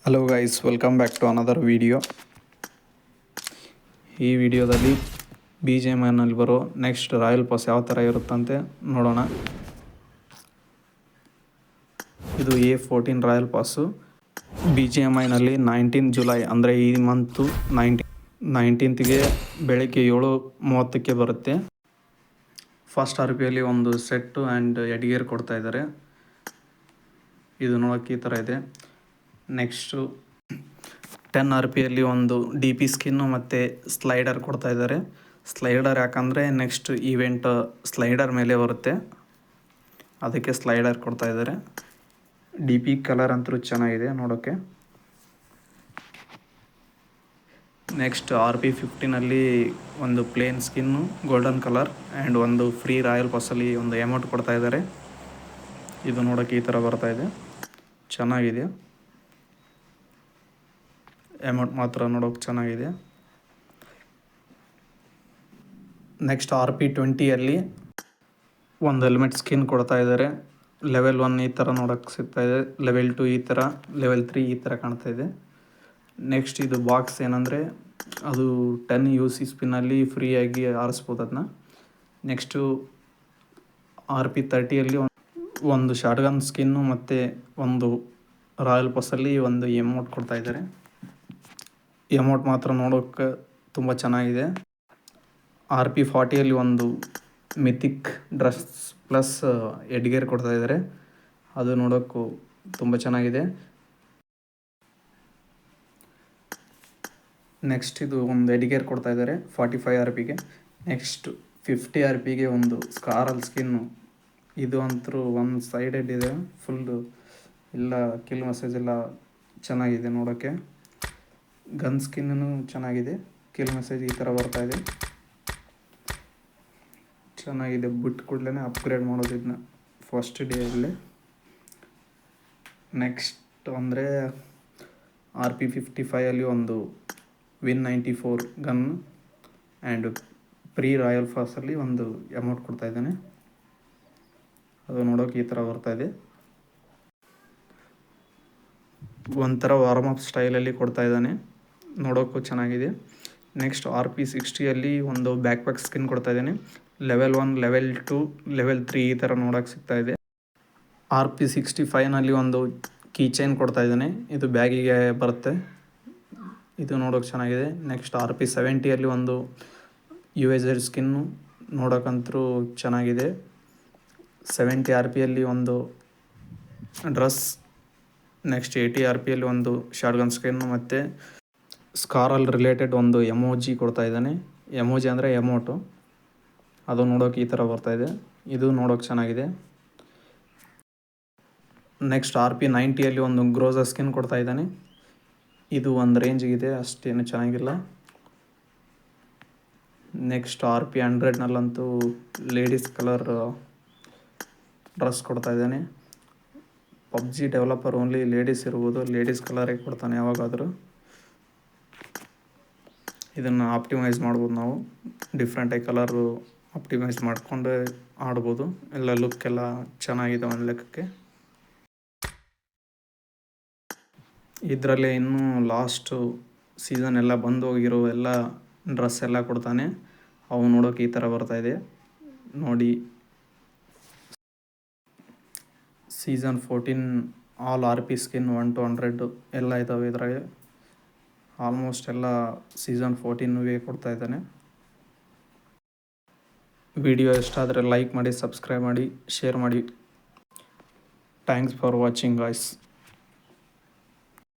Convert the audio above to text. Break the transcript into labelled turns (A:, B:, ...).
A: Hello guys, welcome back to another video. ಈ ವಿಡಿಯೋದಲ್ಲಿ BGMIನಲ್ಲಿ ಬರೋ ನೆಕ್ಸ್ಟ್ ರಾಯಲ್ ಪಾಸ್ ಯಾವ ಥರ ಇರುತ್ತಂತೆ ನೋಡೋಣ. ಇದು A14 ರಾಯಲ್ ಪಾಸು. BGMIನಲ್ಲಿ 19 ಜುಲೈ ಅಂದರೆ ಈ ಮಂತು 19ಗೆ ಬೆಳಗ್ಗೆ 7:30ಕ್ಕೆ ಬರುತ್ತೆ. ಫಸ್ಟ್ RPಯಲ್ಲಿ ಒಂದು ಸೆಟ್ಟು ಆ್ಯಂಡ್ ಎಡ್ಗೇರ್ ಕೊಡ್ತಾ ಇದ್ದಾರೆ. ಇದು ನೋಡೋಕ್ಕೆ ಈ ಥರ ಇದೆ. ನೆಕ್ಸ್ಟು 10 RPಯಲ್ಲಿ ಒಂದು DP ಸ್ಕಿನ್ನು ಮತ್ತು ಸ್ಲೈಡರ್ ಕೊಡ್ತಾ ಇದ್ದಾರೆ. ಸ್ಲೈಡರ್ ಯಾಕಂದರೆ ನೆಕ್ಸ್ಟ್ ಈವೆಂಟ್ ಸ್ಲೈಡರ್ ಮೇಲೆ ಬರುತ್ತೆ, ಅದಕ್ಕೆ ಸ್ಲೈಡರ್ ಕೊಡ್ತಾ ಇದ್ದಾರೆ. DP ಕಲರ್ ಅಂತೂ ಚೆನ್ನಾಗಿದೆ ನೋಡೋಕ್ಕೆ. ನೆಕ್ಸ್ಟ್ RP15ಅಲ್ಲಿ ಒಂದು plane skin golden colour and ಒಂದು ಫ್ರೀ ರಾಯಲ್ ಪಾಸಲ್ಲಿ ಒಂದು ಅಮೌಂಟ್ ಕೊಡ್ತಾ ಇದ್ದಾರೆ. ಇದು ನೋಡೋಕ್ಕೆ ಈ ಥರ ಬರ್ತಾ ಇದೆ, ಚೆನ್ನಾಗಿದೆ. ಅಮೌಂಟ್ ಮಾತ್ರ ನೋಡೋಕೆ ಚೆನ್ನಾಗಿದೆ. ನೆಕ್ಸ್ಟ್ RP20ಅಲ್ಲಿ ಒಂದು ಹೆಲ್ಮೆಟ್ ಸ್ಕಿನ್ ಕೊಡ್ತಾ ಇದ್ದಾರೆ. ಲೆವೆಲ್ 1 ಈ ಥರ ನೋಡೋಕ್ಕೆ ಸಿಗ್ತಾ ಇದೆ, ಲೆವೆಲ್ 2 ಈ ಥರ, ಲೆವೆಲ್ 3 ಈ ಥರ ಕಾಣ್ತಾ ಇದೆ. ನೆಕ್ಸ್ಟ್ ಇದು ಬಾಕ್ಸ್ ಏನಂದರೆ ಅದು 10 UC ಸ್ಪಿನ್ನಲ್ಲಿ ಫ್ರೀಯಾಗಿ ಆರಿಸ್ಬೋದು ಅದನ್ನ. ನೆಕ್ಸ್ಟು RP30ಅಲ್ಲಿ ಒಂದು ಶಾರ್ಟ್ಗನ್ ಸ್ಕಿನ್ನು ಮತ್ತು ಒಂದು ರಾಯಲ್ ಪಾಸಲ್ಲಿ ಒಂದು ಎಮೌಂಟ್ ಕೊಡ್ತಾ ಇದ್ದಾರೆ. ಎಮೌಂಟ್ ಮಾತ್ರ ನೋಡೋಕ್ಕೆ ತುಂಬ ಚೆನ್ನಾಗಿದೆ. RP40ಅಲ್ಲಿ ಒಂದು ಮಿಥಿಕ್ ಡ್ರೆಸ್ ಪ್ಲಸ್ ಎಡ್ಗೇರ್ ಕೊಡ್ತಾ ಇದ್ದಾರೆ, ಅದು ನೋಡೋಕ್ಕೂ ತುಂಬ ಚೆನ್ನಾಗಿದೆ. ನೆಕ್ಸ್ಟ್ ಇದು ಒಂದು ಎಡ್ಗೇರ್ ಕೊಡ್ತಾ ಇದ್ದಾರೆ 45 RPಗೆ. ನೆಕ್ಸ್ಟ್ 50 RPಗೆ ಒಂದು ಸ್ಕಾರಲ್ ಸ್ಕಿನ್ನು. ಇದು ಅಂತೂ ಒಂದು ಸೈಡೆಡ್ ಇದೆ, ಫುಲ್ಲು ಎಲ್ಲ ಕಿಲ್ ಮೆಸೇಜ್ ಎಲ್ಲ ಚೆನ್ನಾಗಿದೆ ನೋಡೋಕ್ಕೆ. ಗನ್ ಸ್ಕಿನ್ನೂ ಚೆನ್ನಾಗಿದೆ, ಕಿಲ್ ಮೆಸೇಜ್ ಈ ಥರ ಬರ್ತಾ ಇದೆ, ಚೆನ್ನಾಗಿದೆ. ಬಿಟ್ಟು ಕೂಡಲೇ ಅಪ್ಗ್ರೇಡ್ ಮಾಡೋದು ಇದನ್ನ ಫಸ್ಟ್ ಡೇಯಲ್ಲೇ. ನೆಕ್ಸ್ಟ್ ಅಂದರೆ RP55ಅಲ್ಲಿ ಒಂದು ವಿನ್ 94 ಗನ್ ಆ್ಯಂಡ್ ಪ್ರೀ ರಾಯಲ್ ಪಾಸಲ್ಲಿ ಒಂದು ಅಮೌಂಟ್ ಕೊಡ್ತಾ ಇದ್ದಾನೆ, ಅದು ನೋಡೋಕೆ ಈ ಥರ ಬರ್ತಾ ಇದೆ. ಒಂಥರ ವಾರ್ಮ್ ಅಪ್ ಸ್ಟೈಲಲ್ಲಿ ಕೊಡ್ತಾ ಇದ್ದಾನೆ, ನೋಡೋಕ್ಕೂ ಚೆನ್ನಾಗಿದೆ. ನೆಕ್ಸ್ಟ್ RP60ಅಲ್ಲಿ ಒಂದು ಬ್ಯಾಕ್ ಪ್ಯಾಕ್ ಸ್ಕಿನ್ ಕೊಡ್ತಾ ಇದ್ದಾನೆ. ಲೆವೆಲ್ 1, ಲೆವೆಲ್ 2, ಲೆವೆಲ್ 3 ಈ ಥರ ನೋಡೋಕ್ಕೆ ಸಿಗ್ತಾ ಇದೆ. RP65ನಲ್ಲಿ ಒಂದು ಕೀ ಚೈನ್ ಕೊಡ್ತಾ ಇದ್ದಾನೆ, ಇದು ಬ್ಯಾಗಿಗೆ ಬರುತ್ತೆ, ಇದು ನೋಡೋಕ್ಕೆ ಚೆನ್ನಾಗಿದೆ. ನೆಕ್ಸ್ಟ್ RP70ಅಲ್ಲಿ ಒಂದು UAZ ಸ್ಕಿನ್ನು ನೋಡೋಕ್ಕಂತೂ ಚೆನ್ನಾಗಿದೆ. 70 RPಯಲ್ಲಿ ಒಂದು ಡ್ರೆಸ್. ನೆಕ್ಸ್ಟ್ 80 RPಯಲ್ಲಿ ಒಂದು ಶಾರ್ಟ್ಗನ್ ಸ್ಕಿನ್ನು ಮತ್ತು ಸ್ಕಾರಲ್ ರಿಲೇಟೆಡ್ ಒಂದು ಎಮೋಜಿ ಕೊಡ್ತಾ ಇದ್ದಾನೆ. ಎಮೋಜಿ ಅಂದರೆ ಎಮೋಟು, ಅದು ನೋಡೋಕೆ ಈ ಥರ ಬರ್ತಾ ಇದೆ, ಇದು ನೋಡೋಕೆ ಚೆನ್ನಾಗಿದೆ. ನೆಕ್ಸ್ಟ್ RP90ಅಲ್ಲಿ ಒಂದು ಗ್ರೋಜಾ ಸ್ಕಿನ್ ಕೊಡ್ತಾ ಇದ್ದಾನೆ, ಇದು ಒಂದು ರೇಂಜಿಗಿದೆ, ಅಷ್ಟೇನು ಚೆನ್ನಾಗಿಲ್ಲ. ನೆಕ್ಸ್ಟ್ RP100ನಲ್ಲಂತೂ ಲೇಡೀಸ್ ಕಲರ್ ಡ್ರೆಸ್ ಕೊಡ್ತಾ ಇದ್ದಾನೆ. PUBG ಡೆವಲಪರ್ ಓನ್ಲಿ ಲೇಡೀಸ್ ಇರ್ಬೋದು, ಲೇಡೀಸ್ ಕಲರೇ ಕೊಡ್ತಾನೆ ಯಾವಾಗಾದರೂ. ಇದನ್ನು ಆಪ್ಟಿಮೈಸ್ ಮಾಡ್ಬೋದು ನಾವು, ಡಿಫ್ರೆಂಟಾಗಿ ಕಲರು ಆಪ್ಟಿಮೈಸ್ ಮಾಡಿಕೊಂಡು ಆಡ್ಬೋದು. ಎಲ್ಲ ಲುಕ್ ಎಲ್ಲ ಚೆನ್ನಾಗಿದೆ ಒಂದು ಲೆಕ್ಕಕ್ಕೆ. ಇದರಲ್ಲೇ ಇನ್ನೂ ಲಾಸ್ಟು ಸೀಸನ್ ಎಲ್ಲ ಬಂದು ಹೋಗಿರೋ ಎಲ್ಲ ಡ್ರೆಸ್ ಎಲ್ಲ ಕೊಡ್ತಾನೆ, ಅವು ನೋಡೋಕೆ ಈ ಥರ ಬರ್ತಾಯಿದೆ ನೋಡಿ. Season 14 all RP skin 1 to 100 ಎಲ್ಲ ಇದ್ದಾವೆ ಇದ್ರಾಗೆ. ಆಲ್ಮೋಸ್ಟ್ ಎಲ್ಲ ಸೀಸನ್ 14 ಕೊಡ್ತಾ ಇದ್ದಾನೆ. ವಿಡಿಯೋ ಇಷ್ಟ ಆದರೆ ಲೈಕ್ ಮಾಡಿ, ಸಬ್ಸ್ಕ್ರೈಬ್ ಮಾಡಿ, ಶೇರ್ ಮಾಡಿ. Thanks for watching guys.